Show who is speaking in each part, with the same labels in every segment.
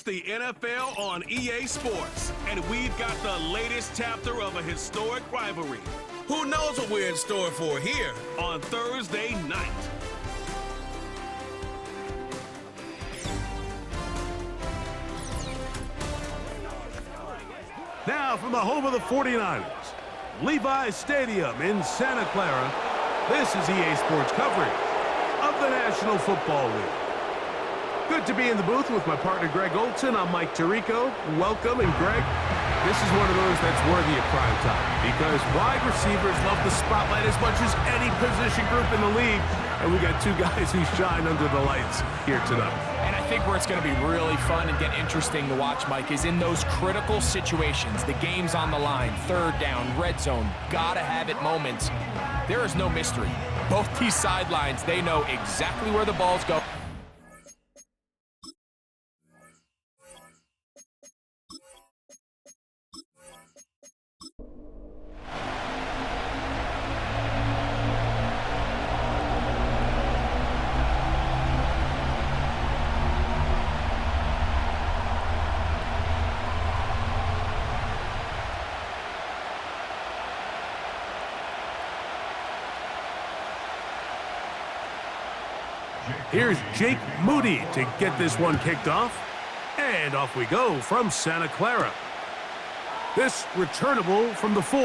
Speaker 1: The NFL on EA Sports, and we've got the latest chapter of a historic rivalry. Who knows what we're in store for here on Thursday night?
Speaker 2: Now from the home of the 49ers, Levi's Stadium in Santa Clara, this is EA Sports coverage of the National Football League. Good to be in the booth with my partner, Greg Olson. I'm Mike Tirico. Welcome, and Greg, this is one of those that's worthy of prime time because wide receivers love the spotlight as much as any position group in the league, and we got two guys who shine under the lights here tonight.
Speaker 3: And I think where it's going to be really fun and get interesting to watch, Mike, is in those critical situations. The game's on the line, third down, red zone, gotta have it moments. There is no mystery. Both these sidelines, they know exactly where the balls go.
Speaker 2: Here's Jake Moody to get this one kicked off. And off we go from Santa Clara. This returnable from the 4.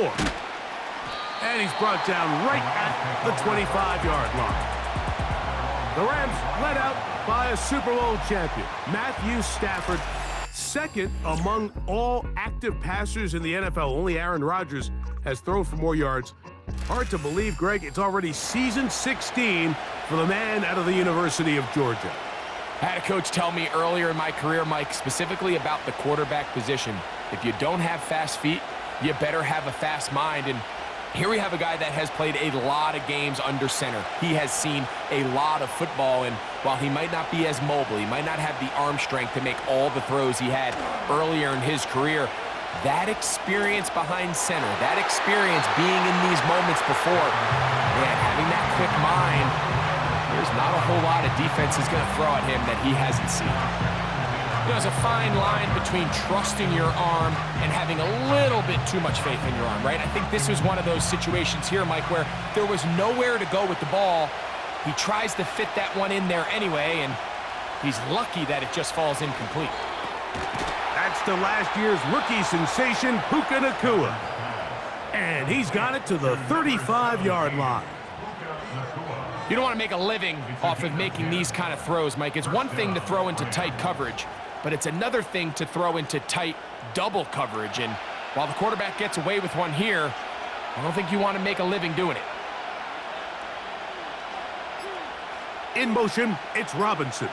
Speaker 2: And he's brought down right at the 25-yard line. The Rams led out by a Super Bowl champion, Matthew Stafford, second among all active passers in the NFL. Only Aaron Rodgers has thrown for more yards. Hard to believe, Greg, it's already season 16 for the man out of the University of Georgia.
Speaker 3: I had a coach tell me earlier in my career, Mike, specifically about the quarterback position. If you don't have fast feet, you better have a fast mind. And here we have a guy that has played a lot of games under center. He has seen a lot of football, and while he might not be as mobile, he might not have the arm strength to make all the throws he had earlier in his career, that experience behind center, that experience being in these moments before, man, having that quick mind, there's not a whole lot of defense is going to throw at him that he hasn't seen. You know, there's a fine line between trusting your arm and having a little bit too much faith in your arm, right? I think this was one of those situations here, Mike, where there was nowhere to go with the ball. He tries to fit that one in there anyway, and he's lucky that it just falls incomplete.
Speaker 2: That's to last year's rookie sensation, Puka Nacua. And he's got it to the 35-yard line.
Speaker 3: You don't want to make a living off of making these kind of throws, Mike. It's one thing to throw into tight coverage, but it's another thing to throw into tight double coverage. And while the quarterback gets away with one here, I don't think you want to make a living doing it.
Speaker 2: In motion, it's Robinson.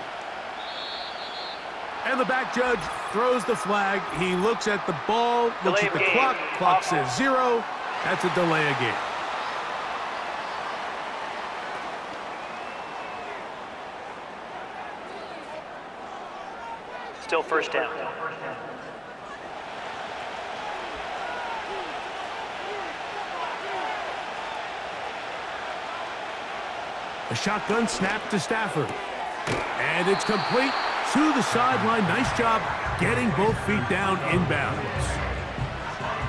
Speaker 2: And the back judge throws the flag. He looks at the ball, looks at the clock. Clock says 0. That's a delay of game.
Speaker 4: Still first down.
Speaker 2: A shotgun snap to Stafford. And it's complete to the sideline. Nice job getting both feet down inbounds.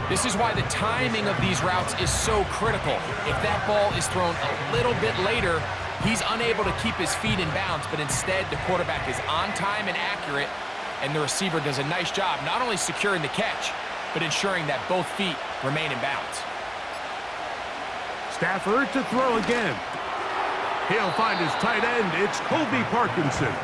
Speaker 3: This is why the timing of these routes is so critical. If that ball is thrown a little bit later, he's unable to keep his feet in bounds, but instead the quarterback is on time and accurate, and the receiver does a nice job not only securing the catch, but ensuring that both feet remain in bounds.
Speaker 2: Stafford to throw again. He'll find his tight end. It's Colby Parkinson.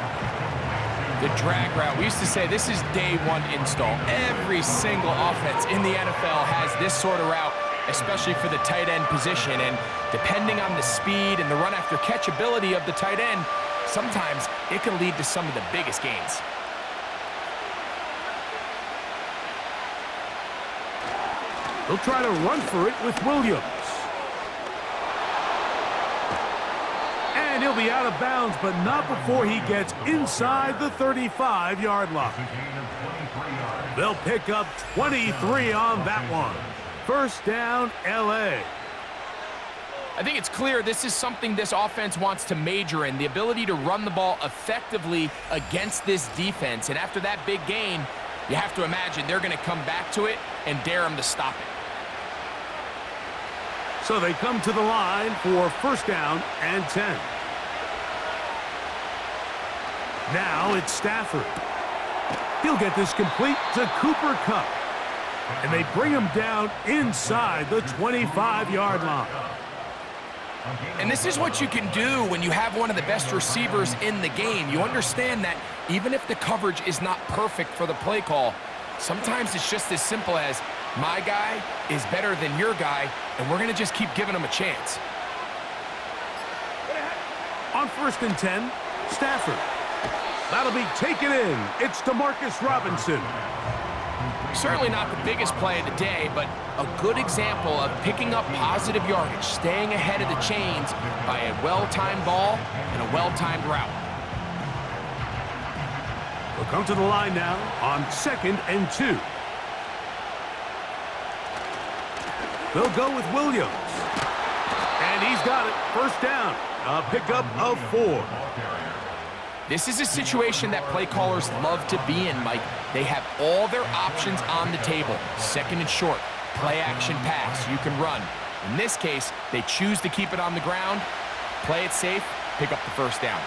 Speaker 3: The drag route. We used to say this is day one install. Every single offense in the NFL has this sort of route, especially for the tight end position. And depending on the speed and the run after catch ability of the tight end, sometimes it can lead to some of the biggest gains.
Speaker 2: He'll try to run for it with Williams. And he'll be out of bounds, but not before he gets inside the 35-yard line. They'll pick up 23 on that one. First down, L.A.
Speaker 3: I think it's clear this is something this offense wants to major in, the ability to run the ball effectively against this defense. And after that big gain, you have to imagine they're going to come back to it and dare them to stop it.
Speaker 2: So they come to the line for first down and 10. Now it's Stafford. He'll get this complete to Cooper Kupp. And they bring him down inside the 25-yard line.
Speaker 3: And this is what you can do when you have one of the best receivers in the game. You understand that even if the coverage is not perfect for the play call, sometimes it's just as simple as my guy is better than your guy, and we're going to just keep giving him a chance.
Speaker 2: On first and 10, Stafford. That'll be taken in. It's DeMarcus Robinson.
Speaker 3: Certainly not the biggest play of the day, but a good example of picking up positive yardage, staying ahead of the chains by a well-timed ball and a well-timed route.
Speaker 2: We'll come to the line now on second and 2. They'll go with Williams. And he's got it. First down. A pickup of 4.
Speaker 3: This is a situation that play callers love to be in, Mike. They have all their options on the table. Second and short, play action pass, you can run. In this case, they choose to keep it on the ground, play it safe, pick up the first down.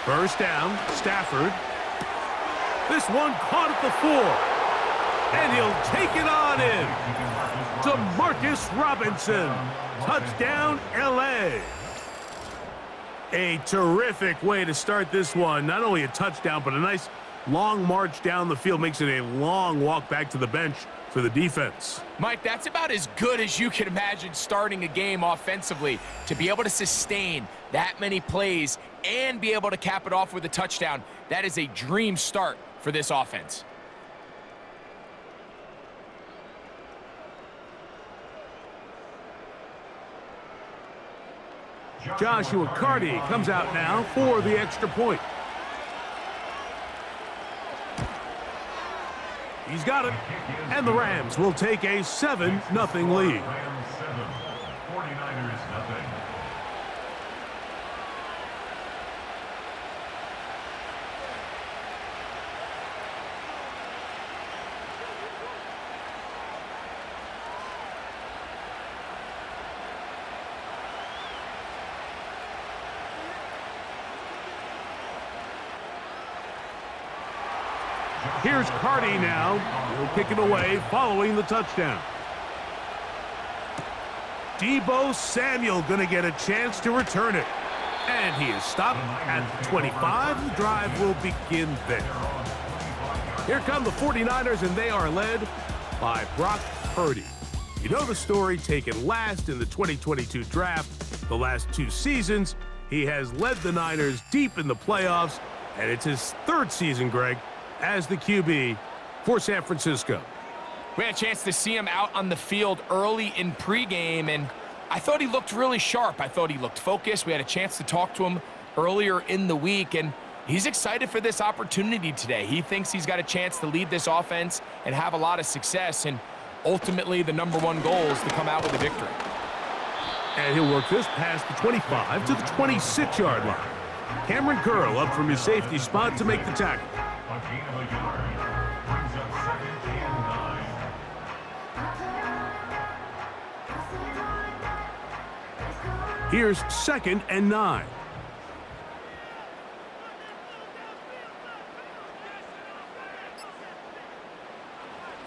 Speaker 2: First down, Stafford. This one caught at the 4. And he'll take it on in. DeMarcus Robinson. Touchdown, L.A. A terrific way to start this one. Not only a touchdown, but a nice long march down the field. Makes it a long walk back to the bench for the defense.
Speaker 3: Mike, that's about as good as you can imagine starting a game offensively. To be able to sustain that many plays and be able to cap it off with a touchdown, that is a dream start for this offense.
Speaker 2: Joshua Carty comes out now for the extra point. He's got it. And the Rams will take a 7-0 lead. Here's Carty now. He'll kick it away following the touchdown. Deebo Samuel going to get a chance to return it. And he is stopped at the 25. The drive will begin there. Here come the 49ers, and they are led by Brock Purdy. You know the story, taken last in the 2022 draft. The last 2 seasons, he has led the Niners deep in the playoffs, and it's his 3rd season, Greg, as the QB for San Francisco.
Speaker 3: We had a chance to see him out on the field early in pregame, and I thought he looked really sharp. I thought he looked focused. We had a chance to talk to him earlier in the week, and he's excited for this opportunity today. He thinks he's got a chance to lead this offense and have a lot of success, and ultimately the #1 goal is to come out with a victory.
Speaker 2: And he'll work this past the 25 to the 26-yard line. Cameron Curl up from his safety spot to make the tackle. Here's 2nd and 9.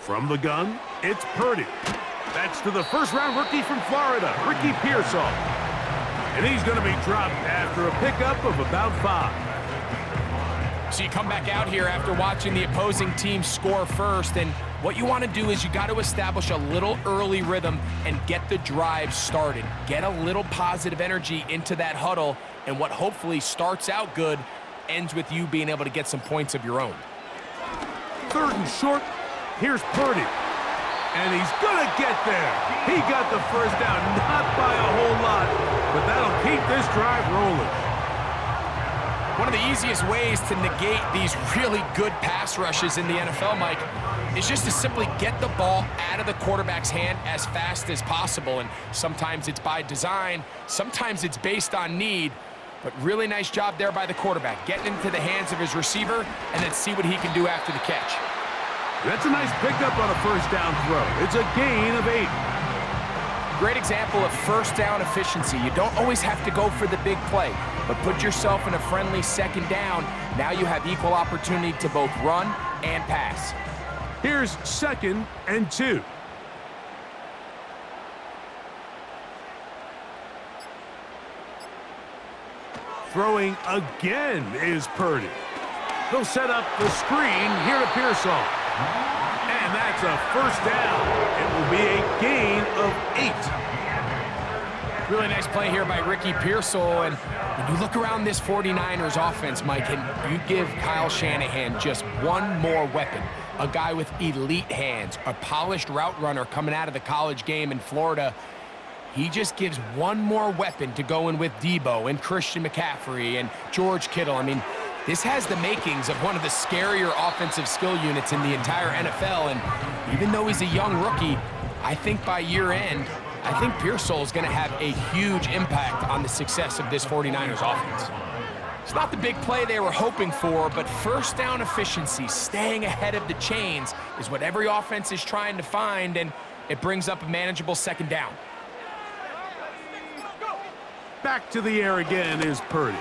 Speaker 2: From the gun, it's Purdy. That's to the first-round rookie from Florida, Ricky Pearsall. And he's going to be dropped after a pickup of about 5.
Speaker 3: So you come back out here after watching the opposing team score first, and what you want to do is you got to establish a little early rhythm and get the drive started. Get a little positive energy into that huddle, and what hopefully starts out good ends with you being able to get some points of your own.
Speaker 2: 3rd and short. Here's Purdy. And he's going to get there. He got the first down, not by a whole lot, but that'll keep this drive rolling.
Speaker 3: One of of the easiest ways to negate these really good pass rushes in the NFL, Mike, is just to simply get the ball out of the quarterback's hand as fast as possible. And sometimes it's by design, sometimes it's based on need. But really nice job there by the quarterback, getting into the hands of his receiver and then see what he can do after the catch.
Speaker 2: That's a nice pickup on a first down throw. It's a gain of 8.
Speaker 3: Great example of first down efficiency. You don't always have to go for the big play, but put yourself in a friendly second down. Now you have equal opportunity to both run and pass.
Speaker 2: Here's 2nd and 2. Throwing again is Purdy. He'll set up the screen here to Pearsall. And that's a first down. It will be a gain of 8.
Speaker 3: Really nice play here by Ricky Pearsall. And when you look around this 49ers offense, Mike, and you give Kyle Shanahan just one more weapon, a guy with elite hands, a polished route runner coming out of the college game in Florida, he just gives one more weapon to go in with Debo and Christian McCaffrey and George Kittle. I mean, this has the makings of one of the scarier offensive skill units in the entire NFL. And even though he's a young rookie, I think by year end, I think Pearsall is going to have a huge impact on the success of this 49ers offense. It's not the big play they were hoping for, but first down efficiency, staying ahead of the chains, is what every offense is trying to find, and it brings up a manageable second down.
Speaker 2: Back to the air again is Purdy.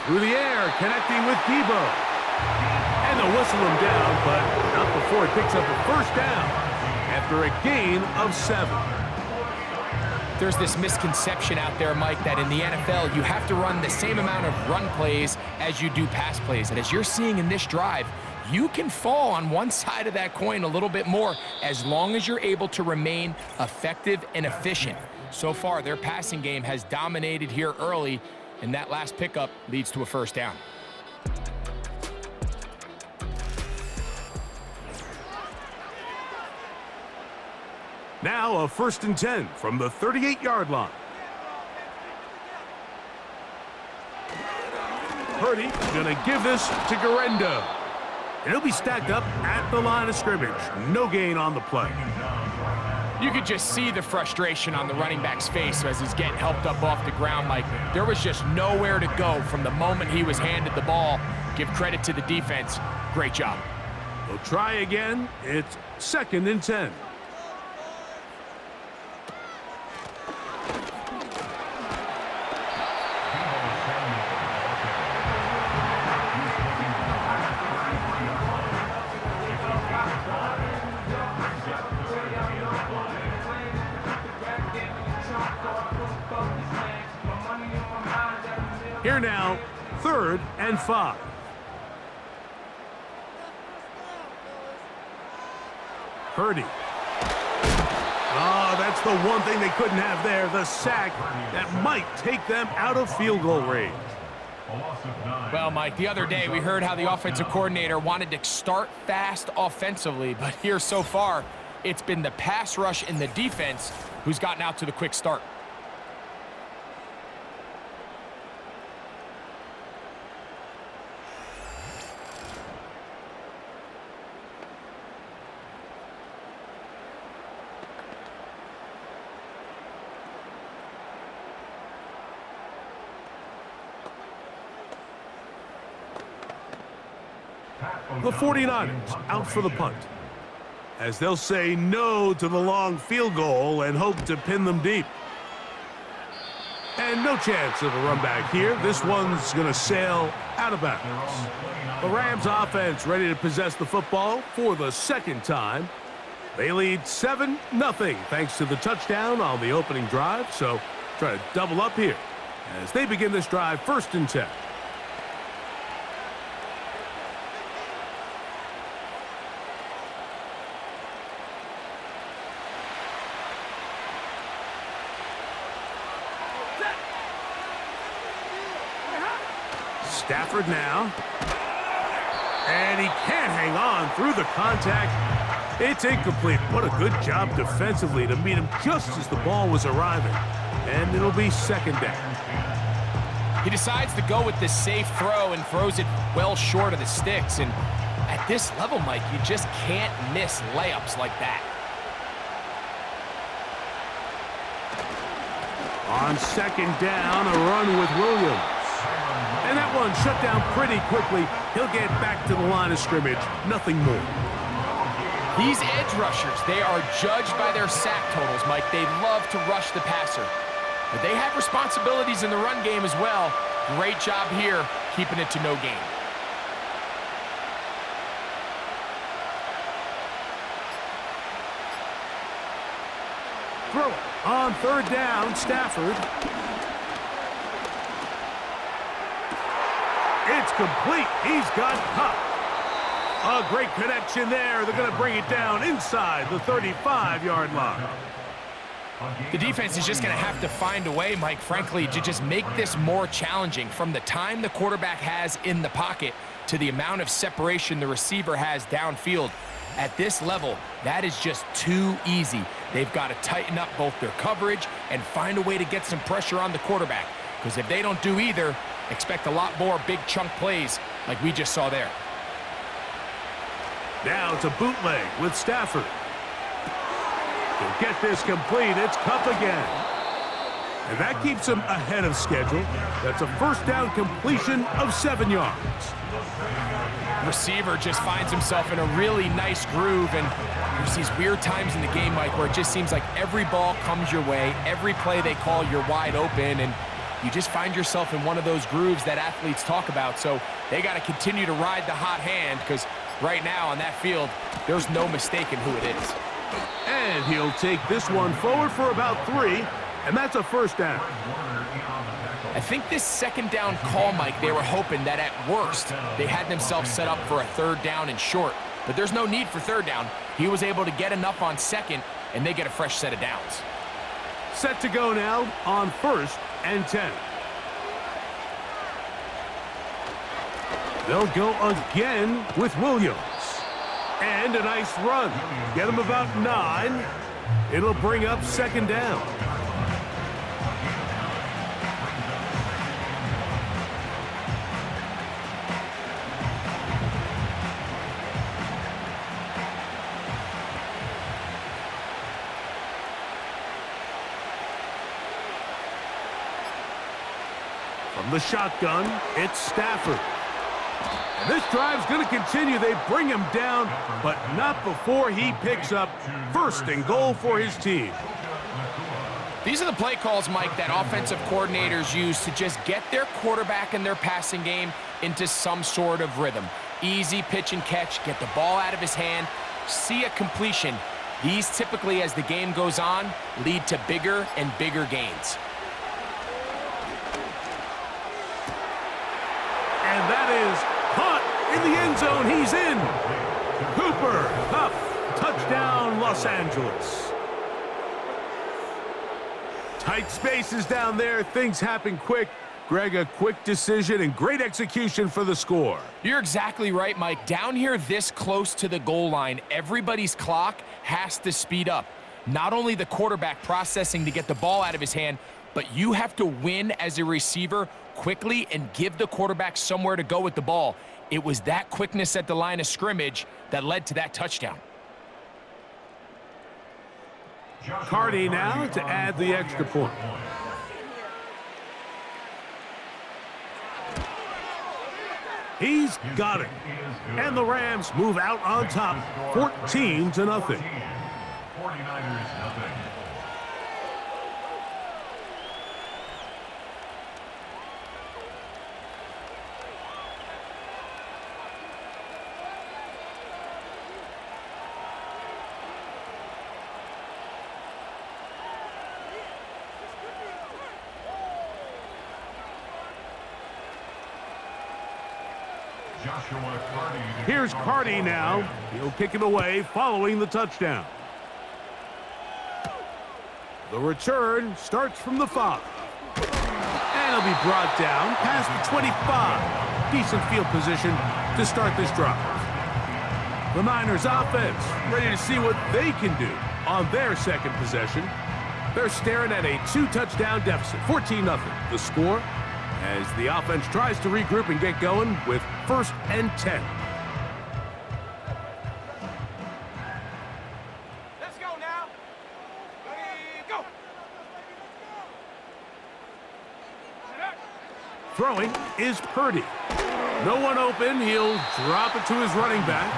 Speaker 2: Through the air, connecting with Debo. And they'll whistle him down, but not before he picks up a first down after a gain of 7.
Speaker 3: There's this misconception out there, Mike, that in the NFL, you have to run the same amount of run plays as you do pass plays. And as you're seeing in this drive, you can fall on one side of that coin a little bit more as long as you're able to remain effective and efficient. So far, their passing game has dominated here early, and that last pickup leads to a first down.
Speaker 2: Now a 1st and 10 from the 38-yard line. Purdy gonna give this to Garendo. And he'll be stacked up at the line of scrimmage. No gain on the play.
Speaker 3: You could just see the frustration on the running back's face as he's getting helped up off the ground. Like, there was just nowhere to go from the moment he was handed the ball. Give credit to the defense. Great job.
Speaker 2: They'll try again. It's 2nd and 10. Here now, 3rd and 5. Purdy. Oh, that's the one thing they couldn't have there, the sack that might take them out of field goal range.
Speaker 3: Well, Mike, the other day we heard how the offensive coordinator wanted to start fast offensively, but here so far, it's been the pass rush and the defense who's gotten out to the quick start.
Speaker 2: The 49ers out for the punt, as they'll say no to the long field goal and hope to pin them deep. And no chance of a run back here. This one's going to sail out of bounds. The Rams offense ready to possess the football for the 2nd time. They lead 7-0 thanks to the touchdown on the opening drive. So try to double up here as they begin this drive 1st and 10. Stafford now. And he can't hang on through the contact. It's incomplete. What a good job defensively to meet him just as the ball was arriving. And it'll be 2nd down.
Speaker 3: He decides to go with this safe throw and throws it well short of the sticks. And at this level, Mike, you just can't miss layups like that.
Speaker 2: On second down, a run with Williams. And that one shut down pretty quickly. He'll get back to the line of scrimmage. Nothing more.
Speaker 3: These edge rushers, they are judged by their sack totals, Mike. They love to rush the passer. But they have responsibilities in the run game as well. Great job here, keeping it to no gain.
Speaker 2: Throw it. On third down, Stafford. It's complete. He's got Cup. A great connection there. They're going to bring it down inside the 35-yard line.
Speaker 3: The defense is just going to have to find a way, Mike, frankly, to just make this more challenging from the time the quarterback has in the pocket to the amount of separation the receiver has downfield. At this level, that is just too easy. They've got to tighten up both their coverage and find a way to get some pressure on the quarterback. Because if they don't do either, expect a lot more big chunk plays like we just saw there.
Speaker 2: Now it's a bootleg with Stafford. He'll get this complete. It's Cup again. And that keeps him ahead of schedule. That's a first down completion of 7 yards.
Speaker 3: Receiver just finds himself in a really nice groove, and there's these weird times in the game, Mike, where it just seems like every ball comes your way, every play they call, you're wide open, and you just find yourself in one of those grooves that athletes talk about. So they got to continue to ride the hot hand, because right now on that field, there's no mistaking who it is.
Speaker 2: And he'll take this one forward for about 3, and that's a first down.
Speaker 3: I think this second down call, Mike, they were hoping that at worst they had themselves set up for a third down and short. But there's no need for third down. He was able to get enough on second, and they get a fresh set of downs.
Speaker 2: Set to go now on 1st and 10. They'll go again with Williams. And a nice run. Get him about 9. It'll bring up second down. From the shotgun, it's Stafford. And this drive's going to continue. They bring him down, but not before he picks up 1st and goal for his team.
Speaker 3: These are the play calls, Mike, that offensive coordinators use to just get their quarterback and their passing game into some sort of rhythm. Easy pitch and catch, get the ball out of his hand, see a completion. These typically, as the game goes on, lead to bigger and bigger gains.
Speaker 2: And that is caught in the end zone. He's in. Cooper Kupp, touchdown Los Angeles. Tight spaces down there. Things happen quick. Greg, a quick decision and great execution for the score.
Speaker 3: You're exactly right, Mike. Down here this close to the goal line, everybody's clock has to speed up. Not only the quarterback processing to get the ball out of his hand, but you have to win as a receiver quickly and give the quarterback somewhere to go with the ball. It was that quickness at the line of scrimmage that led to that touchdown.
Speaker 2: Cardi now to add the extra point. He's got it. And the Rams move out on top, 14-0. 49ers, nothing. Here's Cardi now. He'll kick it away following the touchdown. The return starts from the 5. And it'll be brought down past the 25. Decent field position to start this drive. The Niners offense ready to see what they can do on their second possession. They're staring at a 2-touchdown deficit, 14-0 the score. as the offense tries to regroup and get going with 1st and 10.
Speaker 3: Let's go now. Ready, go.
Speaker 2: Throwing is Purdy. No one open. He'll drop it to his running back.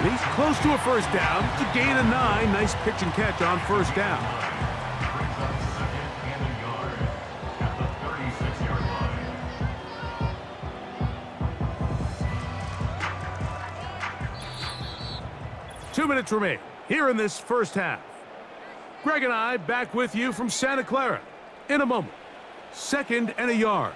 Speaker 2: And he's close to a 1st down. It's a gain of 9. Nice pitch and catch on 1st down. Two minutes remain here in this 1st half. Greg and I back with you from Santa Clara in a moment. 2nd and a yard.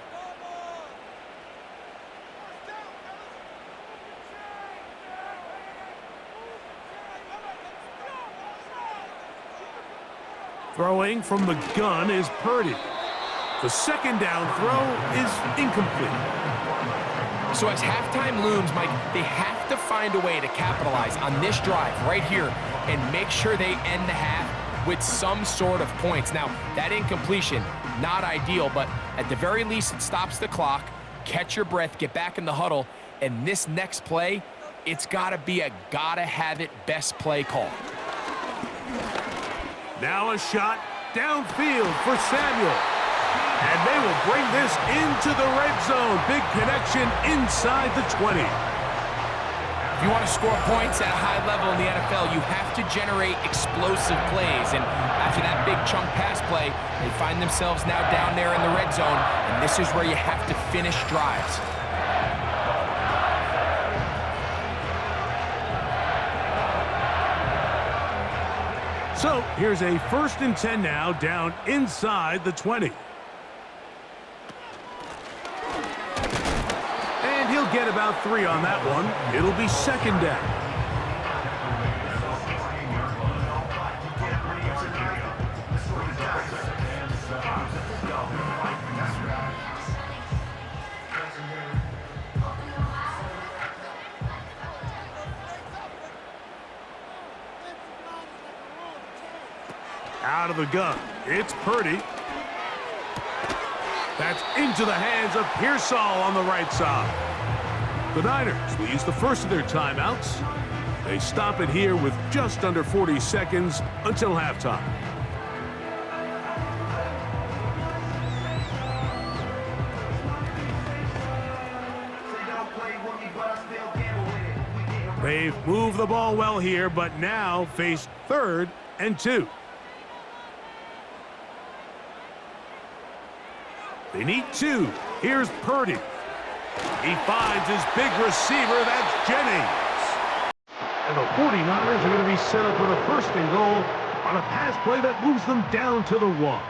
Speaker 2: Throwing from the gun is Purdy. The 2nd down throw is incomplete.
Speaker 3: So as halftime looms, Mike, they have to find a way to capitalize on this drive right here and make sure they end the half with some sort of points. Now, that incompletion, not ideal, but at the very least, it stops the clock. Catch your breath, get back in the huddle, and this next play, it's got to be a gotta-have-it best play call.
Speaker 2: Now a shot downfield for Samuel. And they will bring this into the red zone. Big connection inside the 20.
Speaker 3: If you want to score points at a high level in the NFL, you have to generate explosive plays. And after that big chunk pass play, they find themselves now down there in the red zone. And this is where you have to finish drives.
Speaker 2: So here's a 1st and 10 now, down inside the 20. And he'll get about 3 on that one. It'll be 2nd down. Out of the gun, it's Purdy. That's into the hands of Pearsall on the right side. The Niners will use the first of their timeouts. They stop it here with just under 40 seconds until halftime. They've moved the ball well here, but now face 3rd and 2. They need 2. Here's Purdy. He finds his big receiver. That's Jennings. And the 49ers are going to be set up with a 1st and goal on a pass play that moves them down to the 1.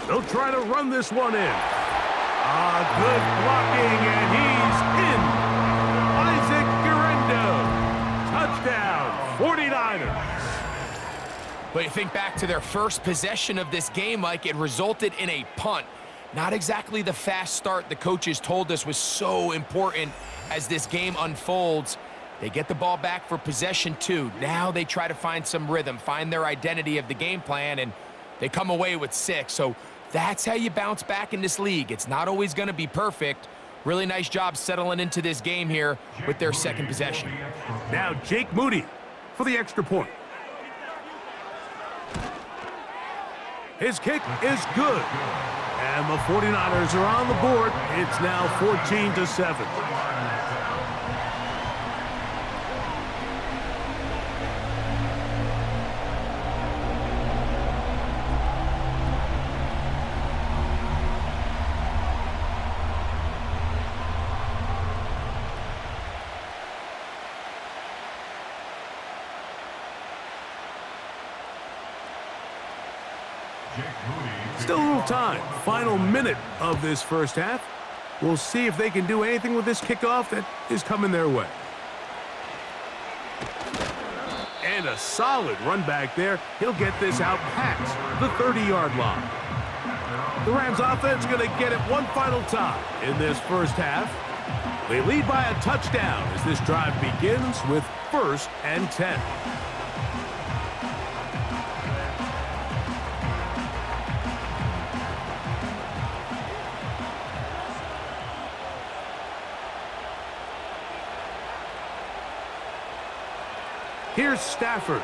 Speaker 2: They'll try to run this one in. Good blocking, and he's in. Isaac Guerrero. Touchdown, 49ers.
Speaker 3: But you think back to their first possession of this game, Mike, it resulted in a punt. Not exactly the fast start the coaches told us was so important as this game unfolds. They get the ball back for possession 2. Now they try to find some rhythm, find their identity of the game plan, and they come away with 6. So that's how you bounce back in this league. It's not always going to be perfect. Really nice job settling into this game here with their 2nd possession.
Speaker 2: Now Jake Moody for the extra point. His kick is good. And the 49ers are on the board. It's now 14-7. Still a little time. Final minute of this 1st half. We'll see if they can do anything with this kickoff that is coming their way. And a solid run back there. He'll get this out past the 30-yard line. The Rams offense going to get it one final time in this first half. They lead by a touchdown as this drive begins with 1st and 10. Here's Stafford.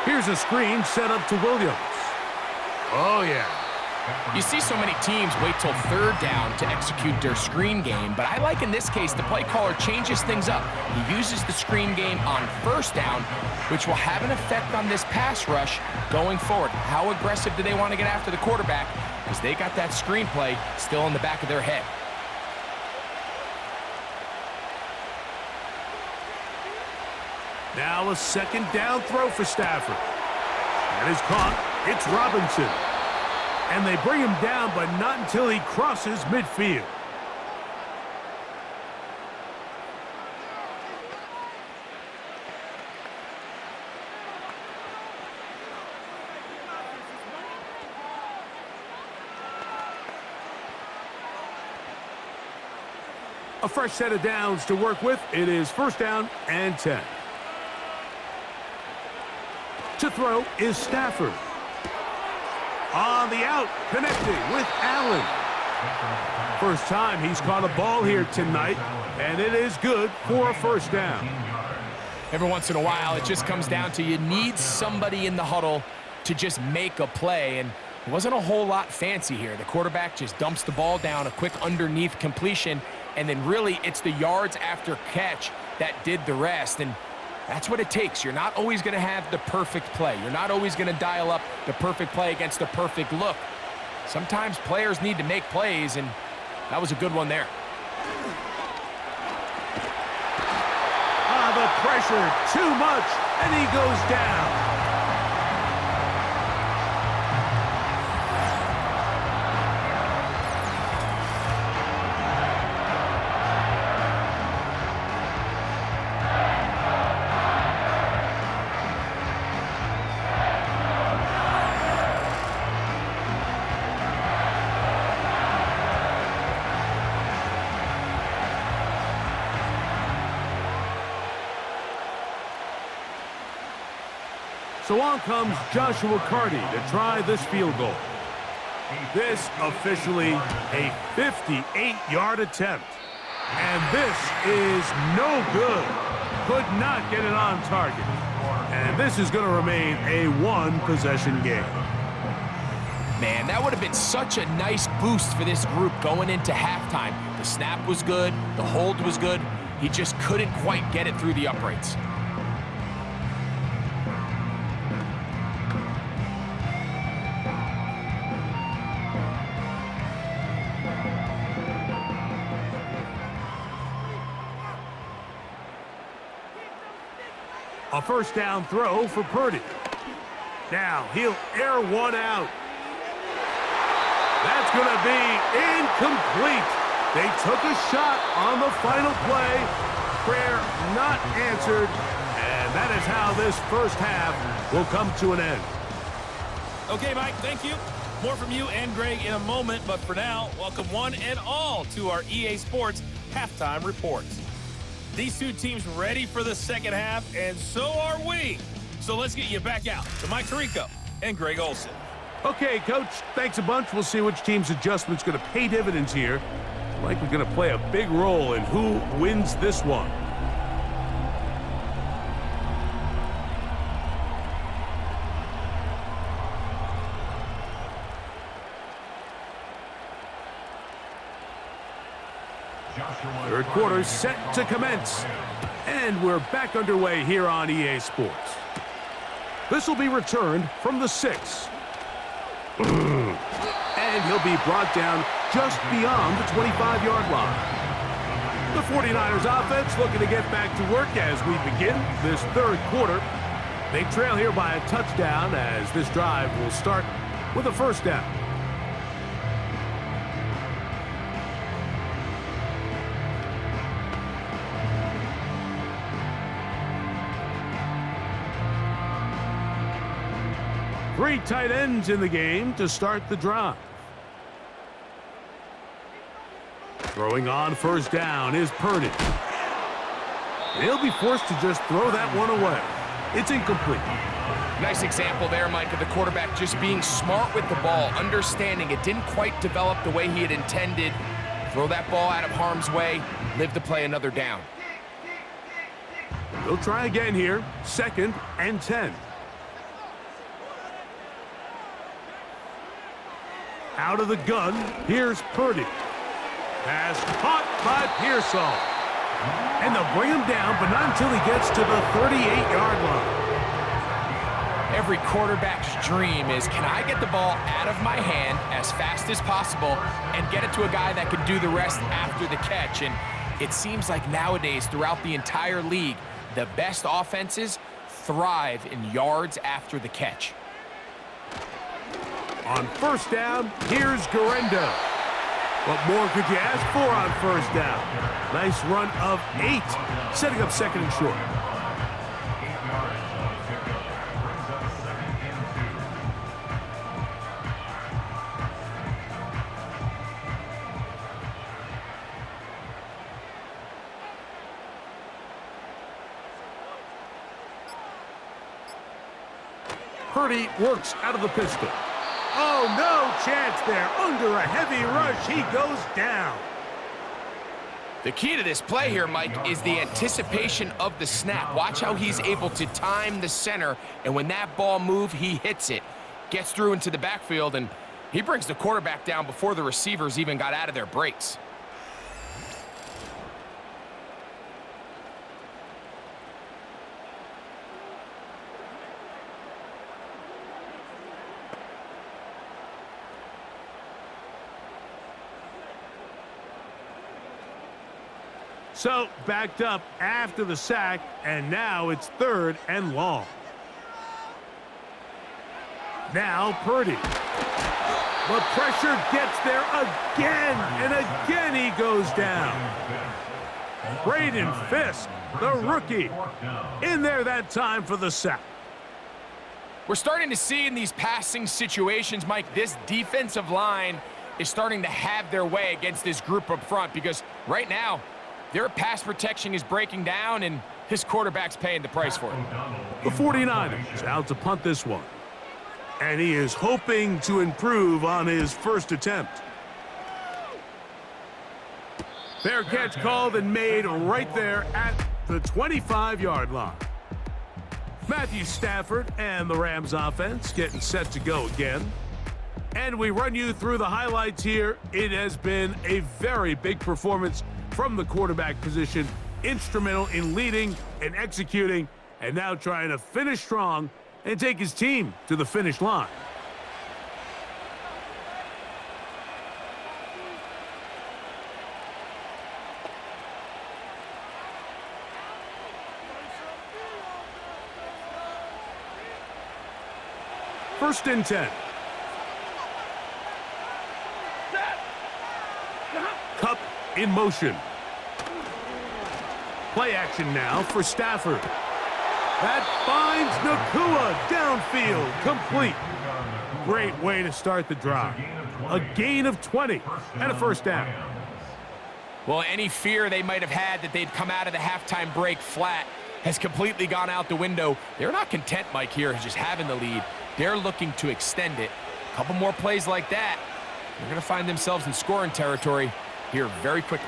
Speaker 2: Here's a screen set up to Williams. Oh, yeah.
Speaker 3: You see so many teams wait till 3rd down to execute their screen game, but I like in this case the play caller changes things up. He uses the screen game on 1st down, which will have an effect on this pass rush going forward. How aggressive do they want to get after the quarterback? Because they got that screen play still in the back of their head.
Speaker 2: Now a 2nd down throw for Stafford. That is caught. It's Robinson. And they bring him down, but not until he crosses midfield. A fresh set of downs to work with. It is 1st down and 10. To throw is Stafford. On the out, connecting with Allen. First time he's caught a ball here tonight, and it is good for a 1st down.
Speaker 3: Every once in a while, it just comes down to you need somebody in the huddle to just make a play, and it wasn't a whole lot fancy here. The quarterback just dumps the ball down, a quick underneath completion, and then really it's the yards after catch that did the rest. And that's what it takes. You're not always going to have the perfect play. You're not always going to dial up the perfect play against the perfect look. Sometimes players need to make plays, and that was a good one there.
Speaker 2: The pressure, too much, and he goes down. So on comes Joshua Carty to try this field goal. This officially a 58-yard attempt. And this is no good. Could not get it on target. And this is going to remain a one-possession game.
Speaker 3: Man, that would have been such a nice boost for this group going into halftime. The snap was good. The hold was good. He just couldn't quite get it through the uprights.
Speaker 2: A 1st down throw for Purdy. Now he'll air one out. That's going to be incomplete. They took a shot on the final play. Prayer not answered. And that is how this first half will come to an end.
Speaker 4: Okay, Mike, thank you. More from you and Greg in a moment. But for now, welcome one and all to our EA Sports Halftime Reports. These two teams ready for the second half, and so are we. So let's get you back out to Mike Tirico and Greg Olson.
Speaker 2: Okay, Coach, thanks a bunch. We'll see which team's adjustment's going to pay dividends here. Likely going to play a big role in who wins this one. Third quarter set to commence. And we're back underway here on EA Sports. This will be returned from the 6. And he'll be brought down just beyond the 25-yard line. The 49ers offense looking to get back to work as we begin this third quarter. They trail here by a touchdown as this drive will start with a 1st down. Three tight ends in the game to start the drive. Throwing on first down is Purdy. He'll be forced to just throw that one away. It's incomplete.
Speaker 3: Nice example there, Mike, of the quarterback just being smart with the ball, understanding it didn't quite develop the way he had intended. Throw that ball out of harm's way, live to play another down.
Speaker 2: They'll try again here, 2nd and 10. Out of the gun, here's Purdy. Pass caught by Pearsall. And they'll bring him down, but not until he gets to the 38-yard line.
Speaker 3: Every quarterback's dream is, can I get the ball out of my hand as fast as possible and get it to a guy that can do the rest after the catch? And it seems like nowadays, throughout the entire league, the best offenses thrive in yards after the catch.
Speaker 2: On first down, here's Garendo. What more could you ask for on first down? Nice run of 8, setting up 2nd and short. Purdy works out of the pistol. Oh, no chance there. Under a heavy rush, he goes down.
Speaker 3: The key to this play here, Mike, is the anticipation of the snap. Watch how he's able to time the center, and when that ball moves, he hits it. Gets through into the backfield, and he brings the quarterback down before the receivers even got out of their breaks.
Speaker 2: So, backed up after the sack, and now it's 3rd and long. Now Purdy. But pressure gets there again, and again he goes down. Braden Fisk, the rookie, in there that time for the sack.
Speaker 3: We're starting to see in these passing situations, Mike, this defensive line is starting to have their way against this group up front, because right now, their pass protection is breaking down, and his quarterback's paying the price for it.
Speaker 2: The 49ers out to punt this one. And he is hoping to improve on his first attempt. Fair catch called and made right there at the 25-yard line. Matthew Stafford and the Rams offense getting set to go again. And we run you through the highlights here. It has been a very big performance from the quarterback position, instrumental in leading and executing, and now trying to finish strong and take his team to the finish line. First and 10. Cup in motion. Play action now for Stafford. That finds Nakua downfield, complete. Great way to start the drive. A gain of 20 and a first down.
Speaker 3: Well, any fear they might have had that they'd come out of the halftime break flat has completely gone out the window. They're not content, Mike, here, just having the lead. They're looking to extend it. A couple more plays like that, they're going to find themselves in scoring territory here very quickly.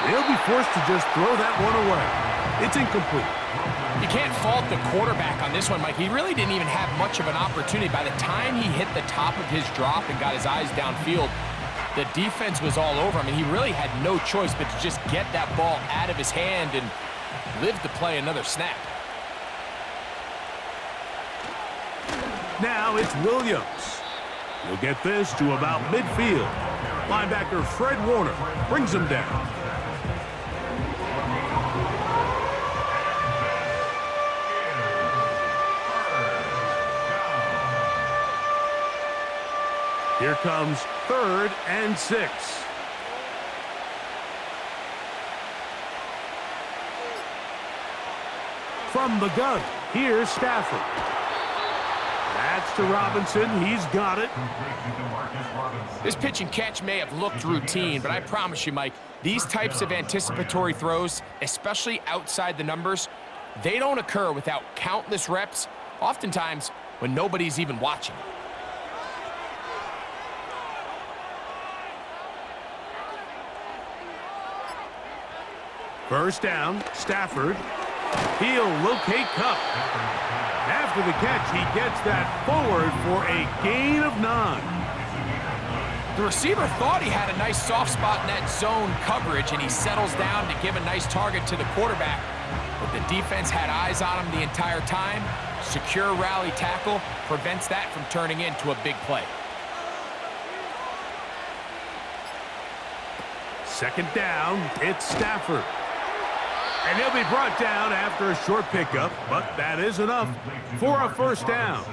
Speaker 2: They'll be forced to just throw that one away. It's incomplete.
Speaker 3: You can't fault the quarterback on this one, Mike. He really didn't even have much of an opportunity. By the time he hit the top of his drop and got his eyes downfield, the defense was all over him, and he really had no choice but to just get that ball out of his hand and live to play another snap.
Speaker 2: Now it's Williams. He'll get this to about midfield. Linebacker Fred Warner brings him down. Here comes 3rd and 6. From the gun, here's Stafford. That's to Robinson. He's got it.
Speaker 3: This pitch and catch may have looked routine, but I promise you, Mike, these types of anticipatory throws, especially outside the numbers, they don't occur without countless reps, oftentimes when nobody's even watching.
Speaker 2: First down, Stafford. He'll locate Cup. After the catch, he gets that forward for a gain of 9.
Speaker 3: The receiver thought he had a nice soft spot in that zone coverage, and he settles down to give a nice target to the quarterback. But the defense had eyes on him the entire time. Secure rally tackle prevents that from turning into a big play.
Speaker 2: Second down, it's Stafford. And he'll be brought down after a short pickup, but that is enough for a first down.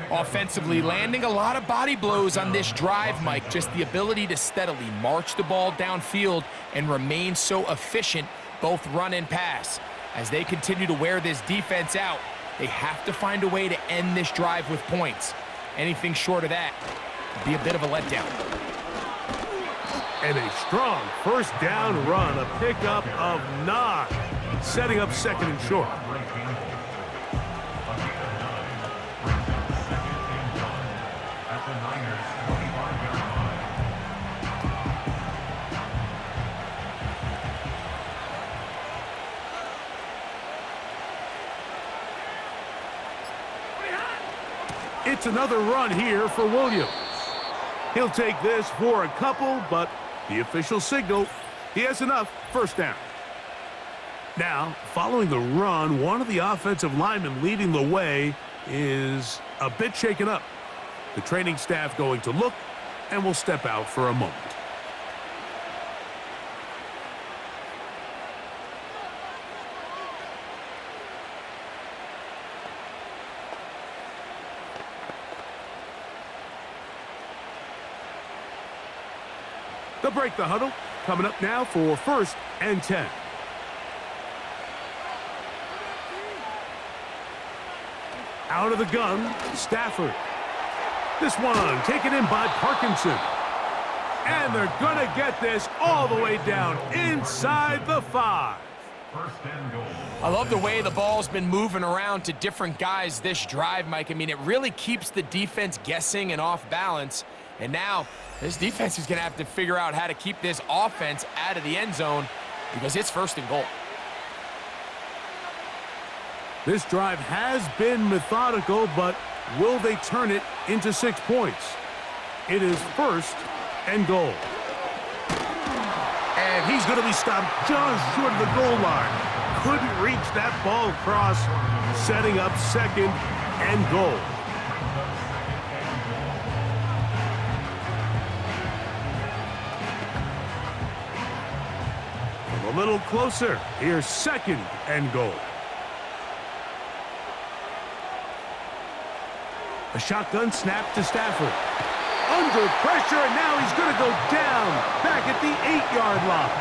Speaker 3: Offensively, landing a lot of body blows on this drive, Mike. Just the ability to steadily march the ball downfield and remain so efficient, both run and pass. As they continue to wear this defense out, they have to find a way to end this drive with points. Anything short of that would be a bit of a letdown.
Speaker 2: And a strong first down run, a pickup of 9, setting up second and short. It's another run here for Williams. He'll take this for a couple, but the official signal, he has enough. First down. Now, following the run, one of the offensive linemen leading the way is a bit shaken up. The training staff going to look, and will step out for a moment. They'll break the huddle. Coming up now for first and 10. Out of the gun, Stafford. This one taken in by Parkinson. And they're going to get this all the way down inside the 5.
Speaker 5: First and goal.
Speaker 3: I love the way the ball's been moving around to different guys this drive, Mike. I mean, it really keeps the defense guessing and off balance. And now, this defense is going to have to figure out how to keep this offense out of the end zone because it's first and goal.
Speaker 2: This drive has been methodical, but will they turn it into 6 points? It is first and goal. And he's going to be stopped just short of the goal line. Couldn't reach that ball across, setting up second and goal. A little closer. Here's second and goal. A shotgun snap to Stafford. Under pressure, and now he's going to go down back at the 8-yard line.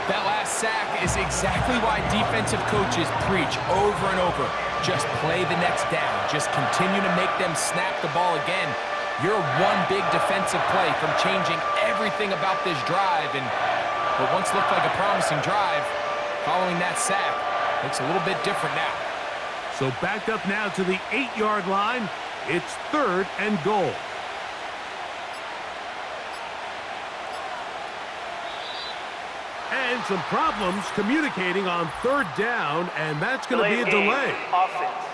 Speaker 3: That last sack is exactly why defensive coaches preach over and over. Just play the next down. Just continue to make them snap the ball again. You're one big defensive play from changing everything about this drive, and what once looked like a promising drive, following that sack, looks a little bit different now.
Speaker 2: So back up now to the 8-yard line. It's third and goal. And some problems communicating on third down, and that's going to be a delay.
Speaker 6: Offense.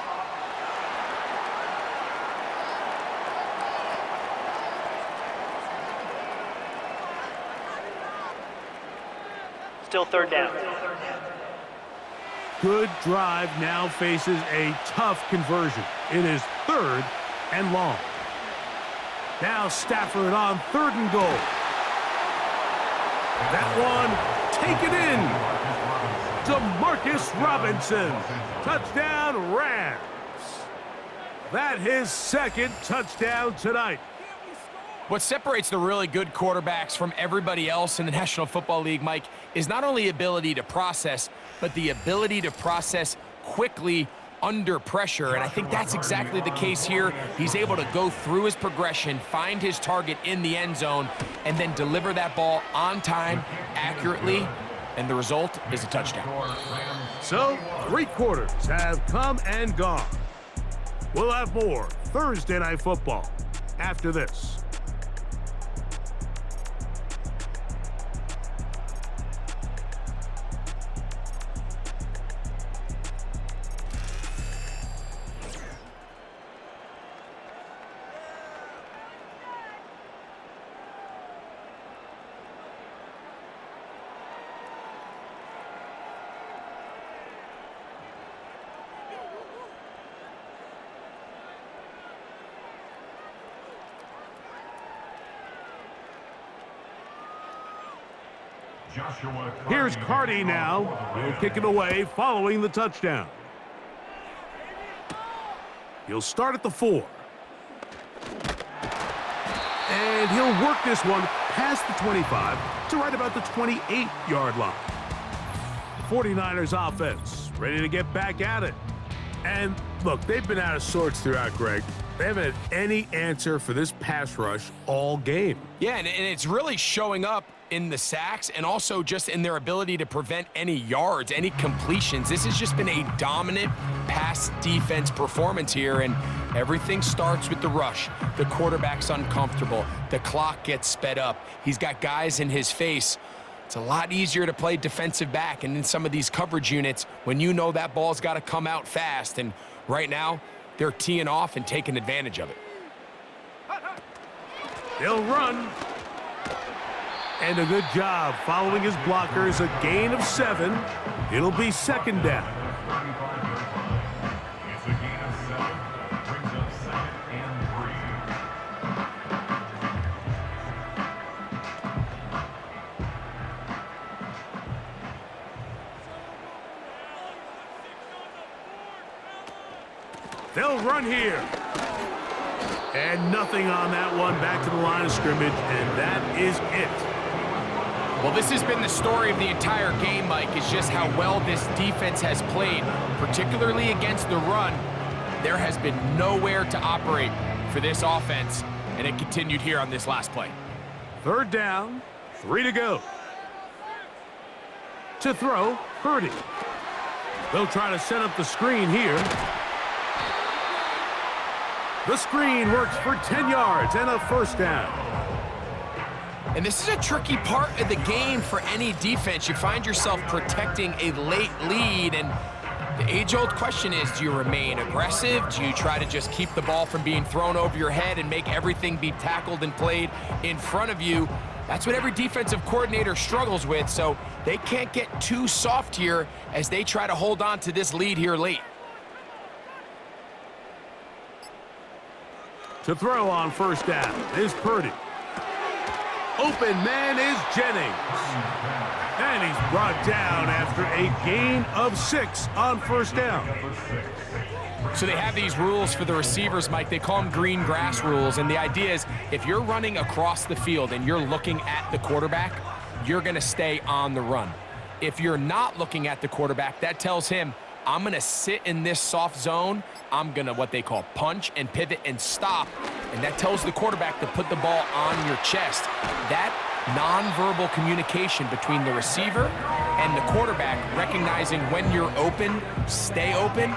Speaker 6: Still third down.
Speaker 2: Good drive now faces a tough conversion. It is third and long. Now Stafford on third and goal. That one taken in. DeMarcus Robinson. Touchdown Rams. That his second touchdown tonight.
Speaker 3: What separates the really good quarterbacks from everybody else in the National Football League, Mike, is not only ability to process, but the ability to process quickly under pressure, and I think that's exactly the case here. He's able to go through his progression, find his target in the end zone, and then deliver that ball on time, accurately, and the result is a touchdown.
Speaker 2: So, 3 quarters have come and gone. We'll have more Thursday Night Football after this. Here's Cardi now. He'll kick it away following the touchdown. He'll start at the 4. And he'll work this one past the 25 to right about the 28-yard line. The 49ers offense ready to get back at it. And look, they've been out of sorts throughout, Greg. They haven't had any answer for this pass rush all game.
Speaker 3: Yeah, and it's really showing up in the sacks and also just in their ability to prevent any yards, any completions. This has just been a dominant pass defense performance here, and everything starts with the rush. The quarterback's uncomfortable. The clock gets sped up. He's got guys in his face. It's a lot easier to play defensive back and in some of these coverage units when you know that ball's got to come out fast, and right now they're teeing off and taking advantage of it.
Speaker 2: They'll run. And a good job following his blockers, a gain of 7. It'll be 2nd down.
Speaker 5: It's a gain of 7, brings up 2nd and
Speaker 2: 3. They'll run here. And nothing on that one, back to the line of scrimmage, and that is it.
Speaker 3: Well, this has been the story of the entire game, Mike, is just how well this defense has played, particularly against the run. There has been nowhere to operate for this offense, and it continued here on this last play.
Speaker 2: 3rd down, 3 to go. To throw, Purdy. They'll try to set up the screen here. The screen works for 10 yards and a 1st down.
Speaker 3: And this is a tricky part of the game for any defense. You find yourself protecting a late lead, and the age-old question is, do you remain aggressive? Do you try to just keep the ball from being thrown over your head and make everything be tackled and played in front of you? That's what every defensive coordinator struggles with, so they can't get too soft here as they try to hold on to this lead here late.
Speaker 2: To throw on 1st down is Purdy. Open man is Jennings. And he's brought down after a gain of 6 on 1st down.
Speaker 3: So they have these rules for the receivers, Mike. They call them green grass rules. And the idea is if you're running across the field and you're looking at the quarterback, you're going to stay on the run. If you're not looking at the quarterback, that tells him, I'm going to sit in this soft zone. I'm going to what they call punch and pivot and stop. And that tells the quarterback to put the ball on your chest. That nonverbal communication between the receiver and the quarterback, recognizing when you're open, stay open,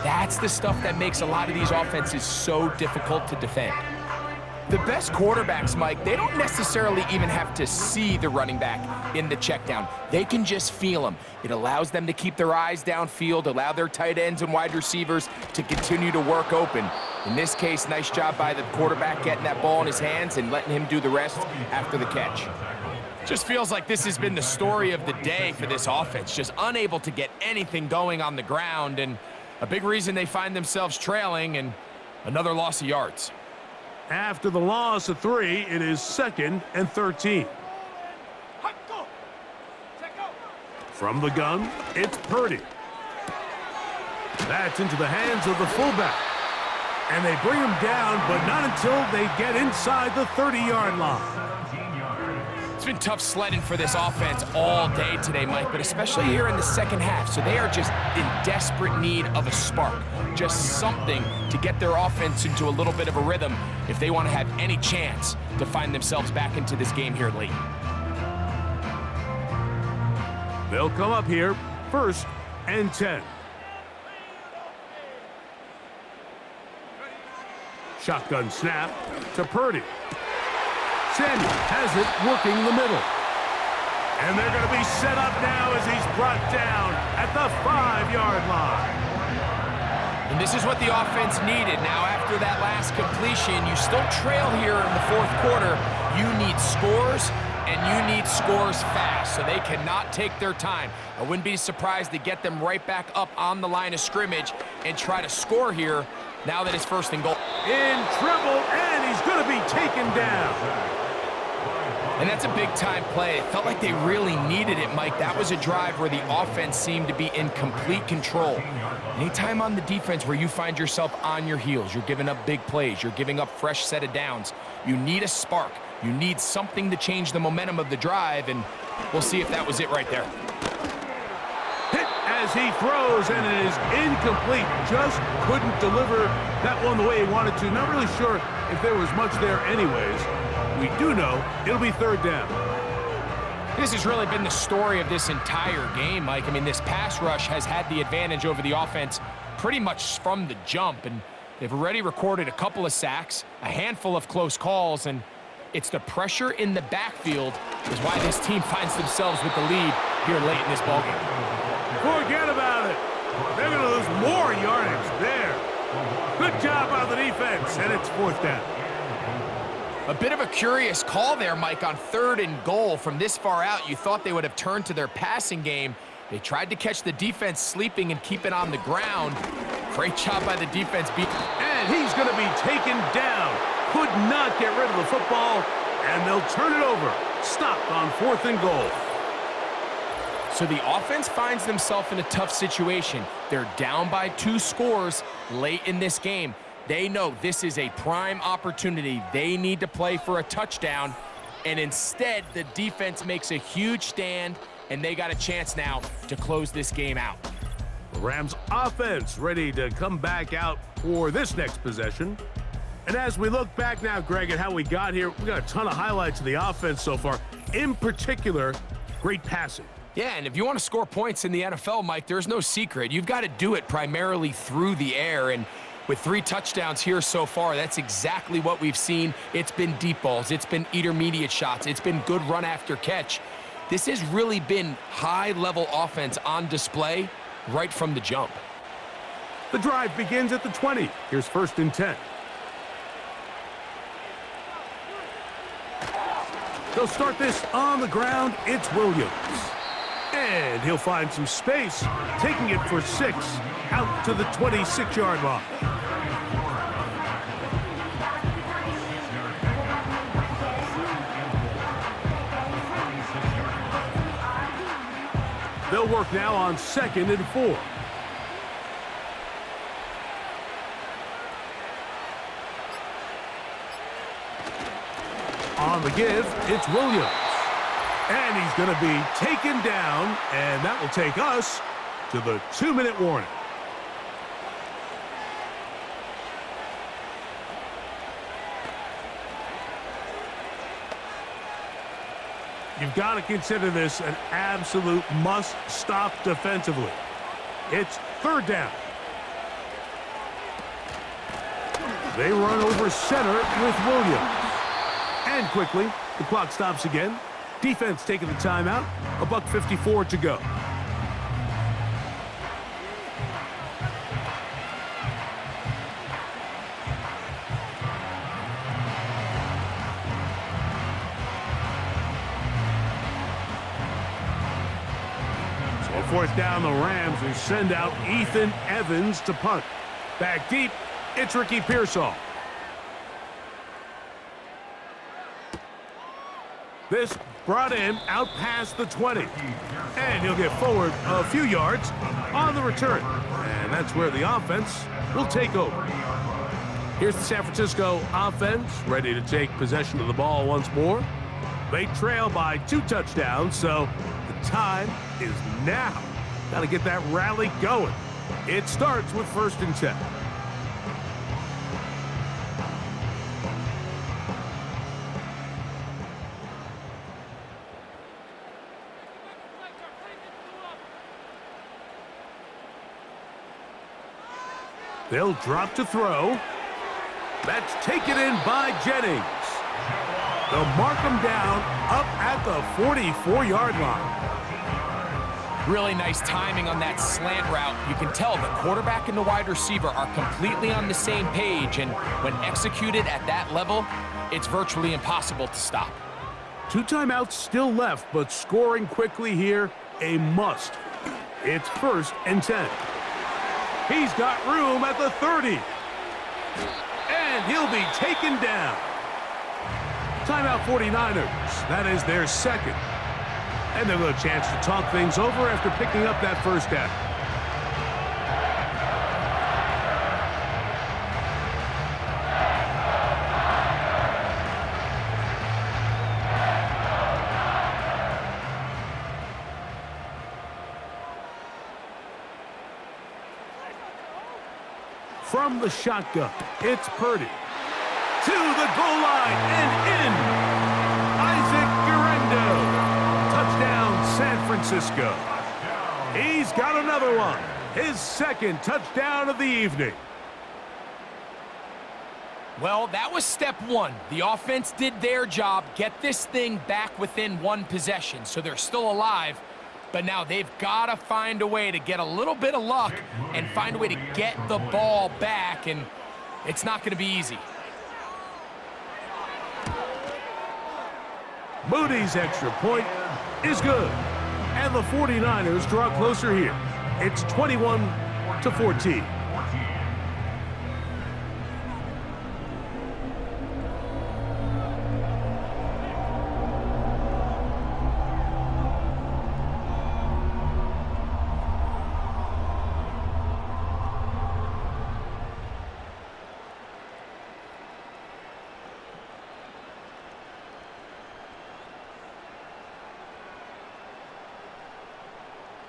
Speaker 3: that's the stuff that makes a lot of these offenses so difficult to defend. The best quarterbacks, Mike, they don't necessarily even have to see the running back in the check down. They can just feel him. It allows them to keep their eyes downfield, allow their tight ends and wide receivers to continue to work open. In this case, nice job by the quarterback getting that ball in his hands and letting him do the rest after the catch. Just feels like this has been the story of the day for this offense, just unable to get anything going on the ground, and a big reason they find themselves trailing and another loss of yards.
Speaker 2: After the loss of 3, it is 2nd and 13. From the gun, it's Purdy. That's into the hands of the fullback. And they bring him down, but not until they get inside the 30-yard line.
Speaker 3: It's been tough sledding for this offense all day today, Mike, but especially here in the second half. So they are just in desperate need of a spark, just something to get their offense into a little bit of a rhythm if they want to have any chance to find themselves back into this game here late.
Speaker 2: They'll come up here, 1st and 10. Shotgun snap to Purdy. Samuel has it working the middle. And they're going to be set up now as he's brought down at the 5-yard line.
Speaker 3: And this is what the offense needed. Now, after that last completion, you still trail here in the 4th quarter. You need scores, and you need scores fast, so they cannot take their time. I wouldn't be surprised to get them right back up on the line of scrimmage and try to score here now that it's 1st and goal.
Speaker 2: In trouble, and he's going to be taken down.
Speaker 3: And that's a big-time play. It felt like they really needed it, Mike. That was a drive where the offense seemed to be in complete control. Anytime on the defense where you find yourself on your heels, you're giving up big plays, you're giving up fresh set of downs, you need a spark. You need something to change the momentum of the drive, and we'll see if that was it right there.
Speaker 2: Hit as he throws, and it is incomplete. Just couldn't deliver that one the way he wanted to. Not really sure if there was much there anyways. We do know it'll be 3rd down.
Speaker 3: This has really been the story of this entire game, Mike. I mean, this pass rush has had the advantage over the offense pretty much from the jump, and they've already recorded a couple of sacks, a handful of close calls, and it's the pressure in the backfield is why this team finds themselves with the lead here late in this ballgame.
Speaker 2: Forget about it. They're going to lose more yardage there. Good job by the defense, and it's 4th down.
Speaker 3: A bit of a curious call there, Mike, on 3rd and goal. From this far out, you thought they would have turned to their passing game. They tried to catch the defense sleeping and keep it on the ground. Great job by the defense.
Speaker 2: And he's going to be taken down. Could not get rid of the football, and they'll turn it over. Stopped on 4th and goal.
Speaker 3: So the offense finds themselves in a tough situation. They're down by 2 scores late in this game. They know this is a prime opportunity. They need to play for a touchdown, and instead the defense makes a huge stand, and they got a chance now to close this game out.
Speaker 2: The Rams offense ready to come back out for this next possession. And as we look back now, Greg, at how we got here, we got a ton of highlights of the offense so far. In particular, great passing.
Speaker 3: Yeah, and if you want to score points in the NFL, Mike, there's no secret. You've got to do it primarily through the air, and with 3 touchdowns here so far, that's exactly what we've seen. It's been deep balls. It's been intermediate shots. It's been good run after catch. This has really been high-level offense on display right from the jump.
Speaker 2: The drive begins at the 20. Here's 1st and 10. They'll start this on the ground. It's Williams. And he'll find some space, taking it for 6 out to the 26-yard line. They'll work now on 2nd and 4. On the give, it's Williams. And he's going to be taken down, and that will take us to the 2-minute warning. You've got to consider this an absolute must-stop defensively. It's 3rd down. They run over center with Williams. And quickly, the clock stops again. Defense taking the timeout. $1:54 to go. So 4th down, the Rams will send out Ethan Evans to punt. Back deep, it's Ricky Pearsall. This brought him out past the 20. And he'll get forward a few yards on the return. And that's where the offense will take over. Here's the San Francisco offense, ready to take possession of the ball once more. They trail by 2 touchdowns, so the time is now. Got to get that rally going. It starts with 1st and 10. They'll drop to throw. That's taken in by Jennings. They'll mark him down up at the 44-yard line.
Speaker 3: Really nice timing on that slant route. You can tell the quarterback and the wide receiver are completely on the same page, and when executed at that level, it's virtually impossible to stop.
Speaker 2: 2 timeouts still left, but scoring quickly here, a must. It's 1st and 10. He's got room at the 30. And he'll be taken down. Timeout 49ers. That is their 2nd. And they'll have a chance to talk things over after picking up that 1st down. From the shotgun, it's Purdy. To the goal line and in. Isaac Guerrero. Touchdown, San Francisco. He's got another one. His 2nd touchdown of the evening.
Speaker 3: Well, that was step 1. The offense did their job, get this thing back within 1 possession, so they're still alive. But now they've got to find a way to get a little bit of luck and find a way to get the ball back, and it's not going to be easy.
Speaker 2: Moody's extra point is good. And the 49ers draw closer here. It's 21-14.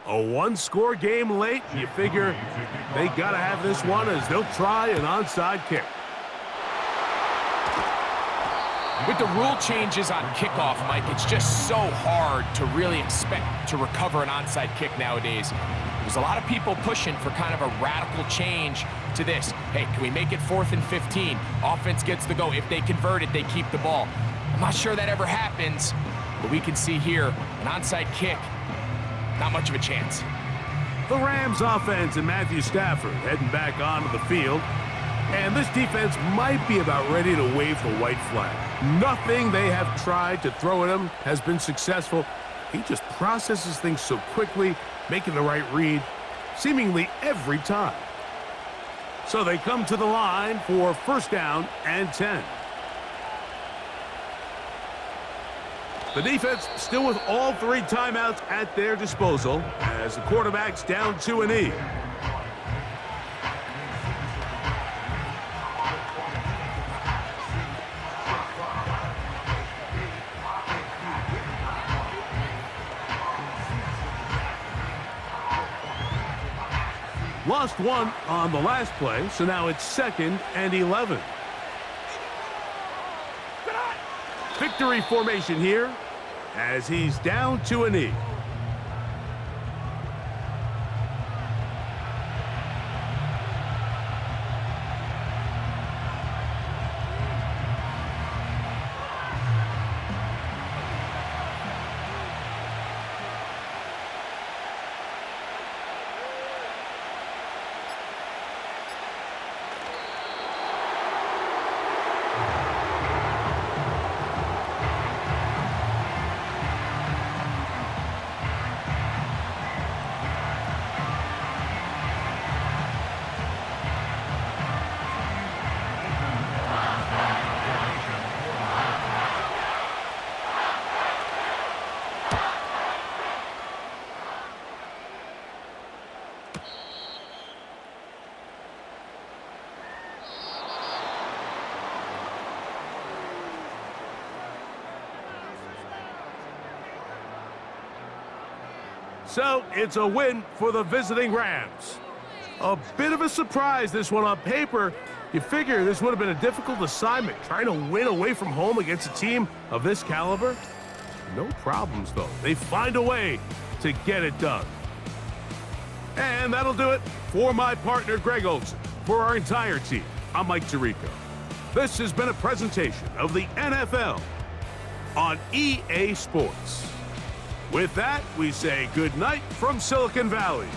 Speaker 2: A 1-score game late. You figure they got to have this one as they'll try an onside kick.
Speaker 3: With the rule changes on kickoff, Mike, it's just so hard to really expect to recover an onside kick nowadays. There's a lot of people pushing for kind of a radical change to this. Hey, can we make it 4th and 15? Offense gets the go. If they convert it, they keep the ball. I'm not sure that ever happens, but we can see here an onside kick. Not much of a chance.
Speaker 2: The Rams offense and Matthew Stafford heading back onto the field. And this defense might be about ready to wave the white flag. Nothing they have tried to throw at him has been successful. He just processes things so quickly, making the right read seemingly every time. So they come to the line for 1st down and 10. The defense still with all 3 timeouts at their disposal as the quarterback's down to a knee. Lost 1 on the last play, so now it's 2nd and 11. Victory formation here as he's down to a knee. So it's a win for the visiting Rams. A bit of a surprise, this one on paper. You figure this would have been a difficult assignment, trying to win away from home against a team of this caliber. No problems, though. They find a way to get it done. And that'll do it for my partner, Greg Olson. For our entire team, I'm Mike Tirico. This has been a presentation of the NFL on EA Sports. With that, we say good night from Silicon Valley.